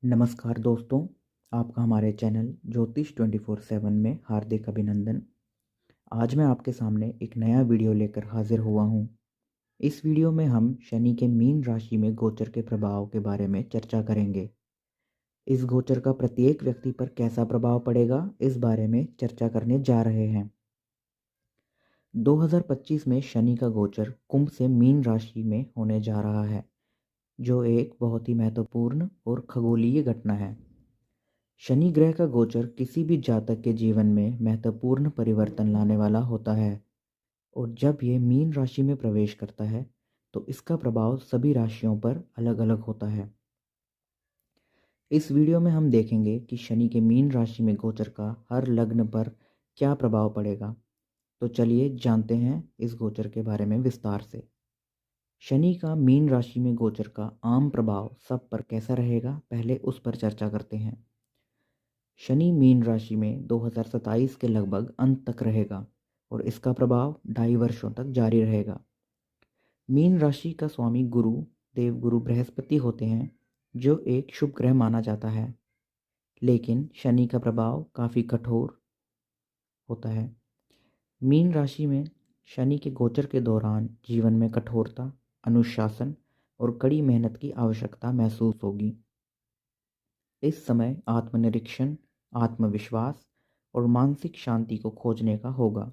नमस्कार दोस्तों, आपका हमारे चैनल ज्योतिष 24/7 में हार्दिक अभिनंदन। आज मैं आपके सामने एक नया वीडियो लेकर हाजिर हुआ हूँ। इस वीडियो में हम शनि के मीन राशि में गोचर के प्रभाव के बारे में चर्चा करेंगे। इस गोचर का प्रत्येक व्यक्ति पर कैसा प्रभाव पड़ेगा, इस बारे में चर्चा करने जा रहे हैं। 2025 में शनि का गोचर कुंभ से मीन राशि में होने जा रहा है, जो एक बहुत ही महत्वपूर्ण और खगोलीय घटना है। शनि ग्रह का गोचर किसी भी जातक के जीवन में महत्वपूर्ण परिवर्तन लाने वाला होता है और जब ये मीन राशि में प्रवेश करता है तो इसका प्रभाव सभी राशियों पर अलग अलग होता है। इस वीडियो में हम देखेंगे कि शनि के मीन राशि में गोचर का हर लग्न पर क्या प्रभाव पड़ेगा। तो चलिए जानते हैं इस गोचर के बारे में विस्तार से। शनि का मीन राशि में गोचर का आम प्रभाव सब पर कैसा रहेगा, पहले उस पर चर्चा करते हैं। शनि मीन राशि में 2027 के लगभग अंत तक रहेगा और इसका प्रभाव 2.5 वर्षों तक जारी रहेगा। मीन राशि का स्वामी गुरु देवगुरु बृहस्पति होते हैं, जो एक शुभ ग्रह माना जाता है, लेकिन शनि का प्रभाव काफ़ी कठोर होता है। मीन राशि में शनि के गोचर के दौरान जीवन में कठोरता, अनुशासन और कड़ी मेहनत की आवश्यकता महसूस होगी। इस समय आत्मनिरीक्षण, आत्मविश्वास और मानसिक शांति को खोजने का होगा।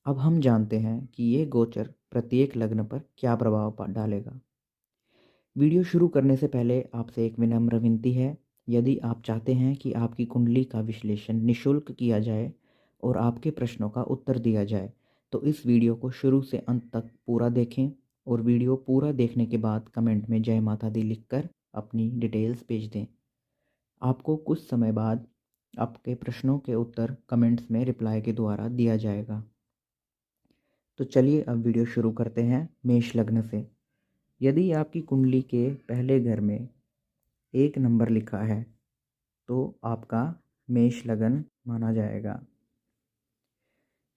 अब हम जानते हैं कि ये गोचर प्रत्येक लग्न पर क्या प्रभाव डालेगा। वीडियो शुरू करने से पहले आपसे एक विनम्र विनती है। यदि आप चाहते हैं कि आपकी कुंडली का विश्लेषण निशुल्क किया जाए और आपके प्रश्नों का उत्तर दिया जाए, तो इस वीडियो को शुरू से अंत तक पूरा देखें और वीडियो पूरा देखने के बाद कमेंट में जय माता दी लिखकर अपनी डिटेल्स भेज दें। आपको कुछ समय बाद आपके प्रश्नों के उत्तर कमेंट्स में रिप्लाई के द्वारा दिया जाएगा। तो चलिए अब वीडियो शुरू करते हैं मेष लग्न से। यदि आपकी कुंडली के पहले घर में 1 नंबर लिखा है तो आपका मेष लग्न माना जाएगा।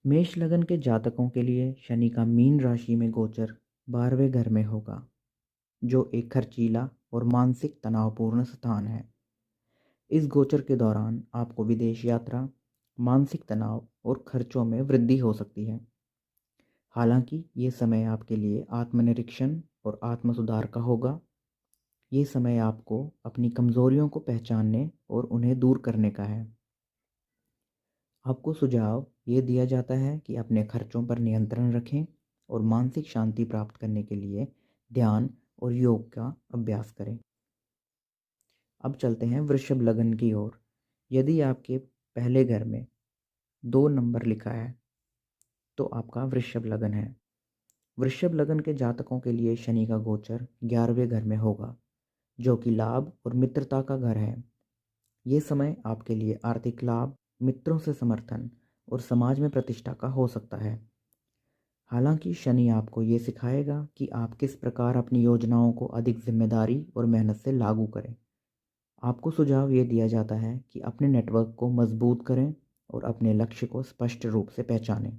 मेष लग्न के जातकों के लिए शनि का मीन राशि में गोचर 12वें घर में होगा, जो एक खर्चीला और मानसिक तनावपूर्ण स्थान है। इस गोचर के दौरान आपको विदेश यात्रा, मानसिक तनाव और खर्चों में वृद्धि हो सकती है। हालांकि ये समय आपके लिए आत्मनिरीक्षण और आत्म सुधार का होगा। ये समय आपको अपनी कमज़ोरियों को पहचानने और उन्हें दूर करने का है। आपको सुझाव ये दिया जाता है कि अपने खर्चों पर नियंत्रण रखें और मानसिक शांति प्राप्त करने के लिए ध्यान और योग का अभ्यास करें। अब चलते हैं वृषभ लग्न की ओर। यदि आपके पहले घर में 2 नंबर लिखा है तो आपका वृषभ लग्न है। वृषभ लग्न के जातकों के लिए शनि का गोचर 11वें घर में होगा, जो कि लाभ और मित्रता का घर है। ये समय आपके लिए आर्थिक लाभ, मित्रों से समर्थन और समाज में प्रतिष्ठा का हो सकता है। हालांकि शनि आपको ये सिखाएगा कि आप किस प्रकार अपनी योजनाओं को अधिक जिम्मेदारी और मेहनत से लागू करें। आपको सुझाव ये दिया जाता है कि अपने नेटवर्क को मजबूत करें और अपने लक्ष्य को स्पष्ट रूप से पहचानें।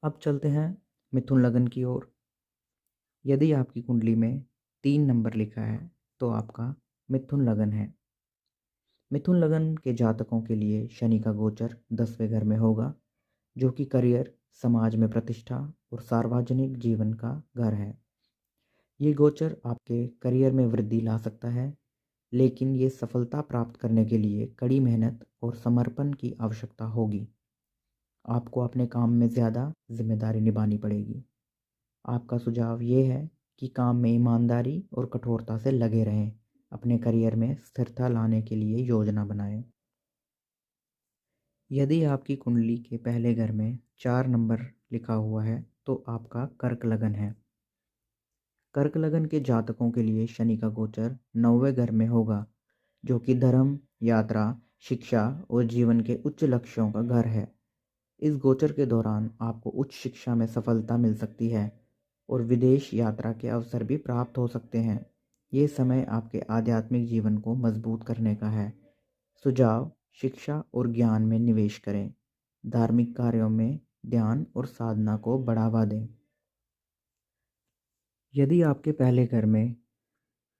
अब चलते हैं मिथुन लग्न की ओर। यदि आपकी कुंडली में 3 नंबर लिखा है तो आपका मिथुन लग्न है। मिथुन लग्न के जातकों के लिए शनि का गोचर 10वें घर में होगा, जो कि करियर, समाज में प्रतिष्ठा और सार्वजनिक जीवन का घर है। ये गोचर आपके करियर में वृद्धि ला सकता है, लेकिन ये सफलता प्राप्त करने के लिए कड़ी मेहनत और समर्पण की आवश्यकता होगी। आपको अपने काम में ज़्यादा जिम्मेदारी निभानी पड़ेगी। आपका सुझाव ये है कि काम में ईमानदारी और कठोरता से लगे रहें। अपने करियर में स्थिरता लाने के लिए योजना बनाएं। यदि आपकी कुंडली के पहले घर में 4 नंबर लिखा हुआ है तो आपका कर्क लगन है। कर्क लगन के जातकों के लिए शनि का गोचर 9वें घर में होगा, जो कि धर्म, यात्रा, शिक्षा और जीवन के उच्च लक्ष्यों का घर है। इस गोचर के दौरान आपको उच्च शिक्षा में सफलता मिल सकती है और विदेश यात्रा के अवसर भी प्राप्त हो सकते हैं। ये समय आपके आध्यात्मिक जीवन को मजबूत करने का है। सुझाव: शिक्षा और ज्ञान में निवेश करें। धार्मिक कार्यों में ध्यान और साधना को बढ़ावा दें। यदि आपके पहले घर में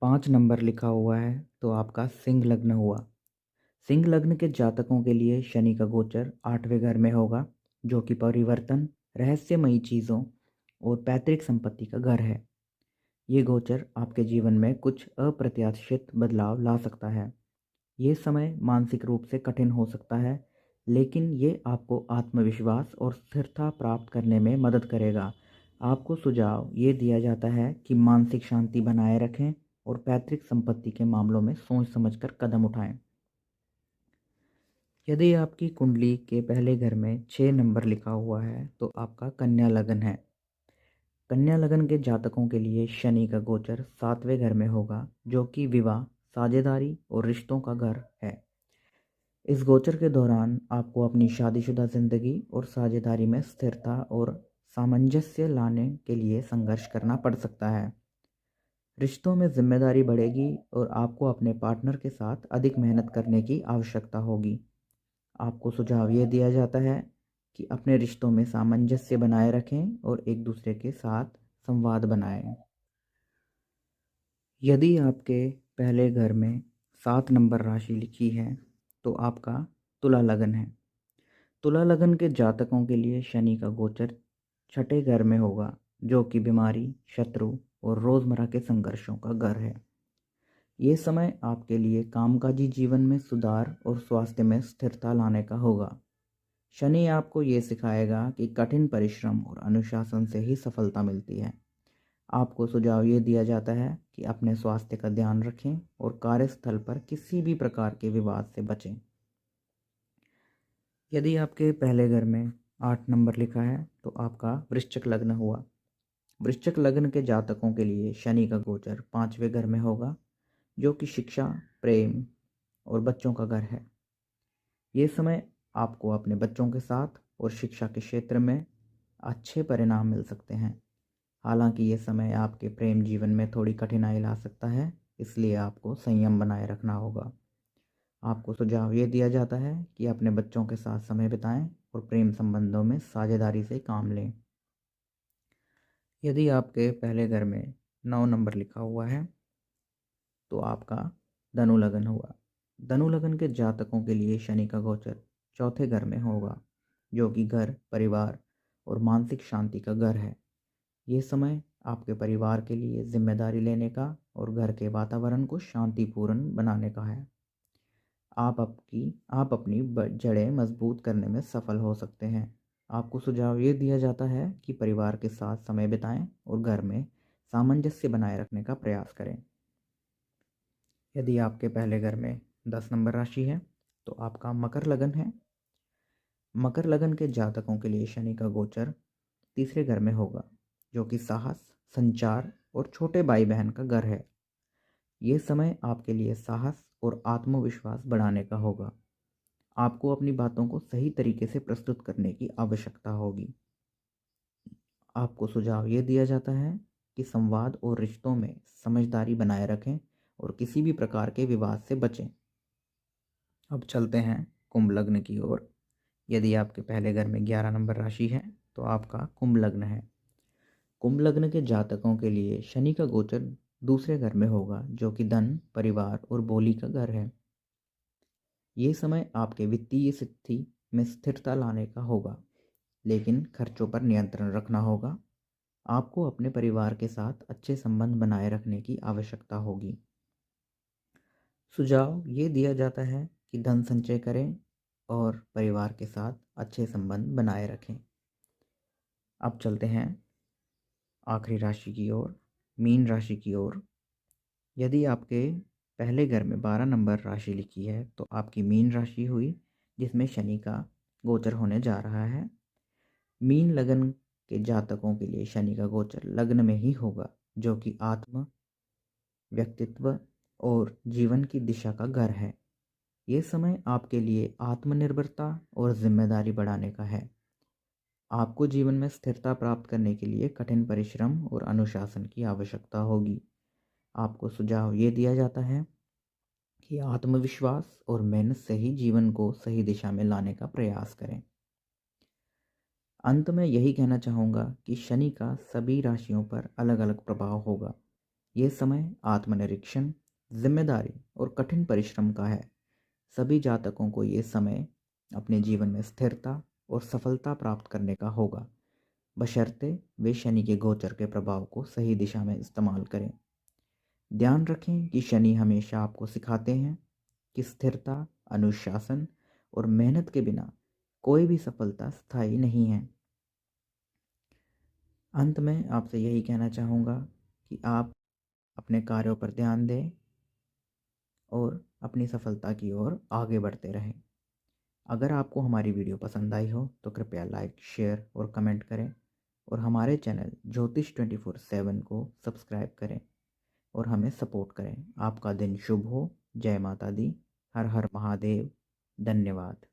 5 नंबर लिखा हुआ है तो आपका सिंह लग्न हुआ। सिंह लग्न के जातकों के लिए शनि का गोचर 8वें घर में होगा, जो कि परिवर्तन, रहस्यमयी चीज़ों और पैतृक संपत्ति का घर है। ये गोचर आपके जीवन में कुछ अप्रत्याशित बदलाव ला सकता है। ये समय मानसिक रूप से कठिन हो सकता है, लेकिन ये आपको आत्मविश्वास और स्थिरता प्राप्त करने में मदद करेगा। आपको सुझाव ये दिया जाता है कि मानसिक शांति बनाए रखें और पैतृक संपत्ति के मामलों में सोच समझकर कदम उठाएं। यदि आपकी कुंडली के पहले घर में 6 नंबर लिखा हुआ है तो आपका कन्या लगन है। कन्या लगन के जातकों के लिए शनि का गोचर 7वें घर में होगा, जो कि विवाह, साझेदारी और रिश्तों का घर है। इस गोचर के दौरान आपको अपनी शादीशुदा जिंदगी और साझेदारी में स्थिरता और सामंजस्य लाने के लिए संघर्ष करना पड़ सकता है। रिश्तों में जिम्मेदारी बढ़ेगी और आपको अपने पार्टनर के साथ अधिक मेहनत करने की आवश्यकता होगी। आपको सुझाव ये दिया जाता है कि अपने रिश्तों में सामंजस्य बनाए रखें और एक दूसरे के साथ संवाद बनाएं। यदि आपके पहले घर में 7 नंबर राशि लिखी है तो आपका तुला लगन है। तुला लगन के जातकों के लिए शनि का गोचर 6ठे घर में होगा, जो कि बीमारी, शत्रु और रोज़मर्रा के संघर्षों का घर है। ये समय आपके लिए कामकाजी जीवन में सुधार और स्वास्थ्य में स्थिरता लाने का होगा। शनि आपको ये सिखाएगा कि कठिन परिश्रम और अनुशासन से ही सफलता मिलती है। आपको सुझाव ये दिया जाता है कि अपने स्वास्थ्य का ध्यान रखें और कार्यस्थल पर किसी भी प्रकार के विवाद से बचें। यदि आपके पहले घर में 8 नंबर लिखा है तो आपका वृश्चिक लग्न हुआ। वृश्चिक लग्न के जातकों के लिए शनि का गोचर 5वें घर में होगा, जो कि शिक्षा, प्रेम और बच्चों का घर है। ये समय आपको अपने बच्चों के साथ और शिक्षा के क्षेत्र में अच्छे परिणाम मिल सकते हैं। हालांकि ये समय आपके प्रेम जीवन में थोड़ी कठिनाई ला सकता है, इसलिए आपको संयम बनाए रखना होगा। आपको सुझाव ये दिया जाता है कि अपने बच्चों के साथ समय बिताएं और प्रेम संबंधों में साझेदारी से काम लें। यदि आपके पहले घर में 9 नंबर लिखा हुआ है तो आपका धनु लगन हुआ। धनु लगन के जातकों के लिए शनि का गोचर 4थे घर में होगा, जो कि घर, परिवार और मानसिक शांति का घर है। ये समय आपके परिवार के लिए जिम्मेदारी लेने का और घर के वातावरण को शांतिपूर्ण बनाने का है। आप अपनी जड़ें मजबूत करने में सफल हो सकते हैं। आपको सुझाव ये दिया जाता है कि परिवार के साथ समय बिताएं और घर में सामंजस्य बनाए रखने का प्रयास करें। यदि आपके पहले घर में 10 नंबर राशि है तो आपका मकर लगन है। मकर लगन के जातकों के लिए शनि का गोचर 3रे घर में होगा, जो कि साहस, संचार और छोटे भाई बहन का घर है। ये समय आपके लिए साहस और आत्मविश्वास बढ़ाने का होगा। आपको अपनी बातों को सही तरीके से प्रस्तुत करने की आवश्यकता होगी। आपको सुझाव ये दिया जाता है कि संवाद और रिश्तों में समझदारी बनाए रखें और किसी भी प्रकार के विवाद से बचें। अब चलते हैं कुंभ लग्न की ओर। यदि आपके पहले घर में 11 नंबर राशि है तो आपका कुंभ लग्न है। कुंभ लग्न के जातकों के लिए शनि का गोचर 2रे घर में होगा, जो कि धन, परिवार और बोली का घर है। ये समय आपके वित्तीय स्थिति में स्थिरता लाने का होगा, लेकिन खर्चों पर नियंत्रण रखना होगा। आपको अपने परिवार के साथ अच्छे संबंध बनाए रखने की आवश्यकता होगी। सुझाव ये दिया जाता है कि धन संचय करें और परिवार के साथ अच्छे संबंध बनाए रखें। अब चलते हैं आखिरी राशि की ओर, मीन राशि की ओर। यदि आपके पहले घर में 12 नंबर राशि लिखी है तो आपकी मीन राशि हुई, जिसमें शनि का गोचर होने जा रहा है। मीन लगन के जातकों के लिए शनि का गोचर लग्न में ही होगा, जो कि आत्म, व्यक्तित्व और जीवन की दिशा का घर है। ये समय आपके लिए आत्मनिर्भरता और जिम्मेदारी बढ़ाने का है। आपको जीवन में स्थिरता प्राप्त करने के लिए कठिन परिश्रम और अनुशासन की आवश्यकता होगी। आपको सुझाव ये दिया जाता है कि आत्मविश्वास और मेहनत से ही जीवन को सही दिशा में लाने का प्रयास करें। अंत में यही कहना चाहूँगा कि शनि का सभी राशियों पर अलग अलग प्रभाव होगा। ये समय आत्मनिरीक्षण, जिम्मेदारी और कठिन परिश्रम का है। सभी जातकों को ये समय अपने जीवन में स्थिरता और सफलता प्राप्त करने का होगा, बशर्ते वे शनि के गोचर के प्रभाव को सही दिशा में इस्तेमाल करें। ध्यान रखें कि शनि हमेशा आपको सिखाते हैं कि स्थिरता, अनुशासन और मेहनत के बिना कोई भी सफलता स्थायी नहीं है। अंत में आपसे यही कहना चाहूँगा कि आप अपने कार्यों पर ध्यान दें और अपनी सफलता की ओर आगे बढ़ते रहें। अगर आपको हमारी वीडियो पसंद आई हो तो कृपया लाइक, शेयर और कमेंट करें और हमारे चैनल ज्योतिष 24/7 को सब्सक्राइब करें और हमें सपोर्ट करें। आपका दिन शुभ हो। जय माता दी। हर हर महादेव। धन्यवाद।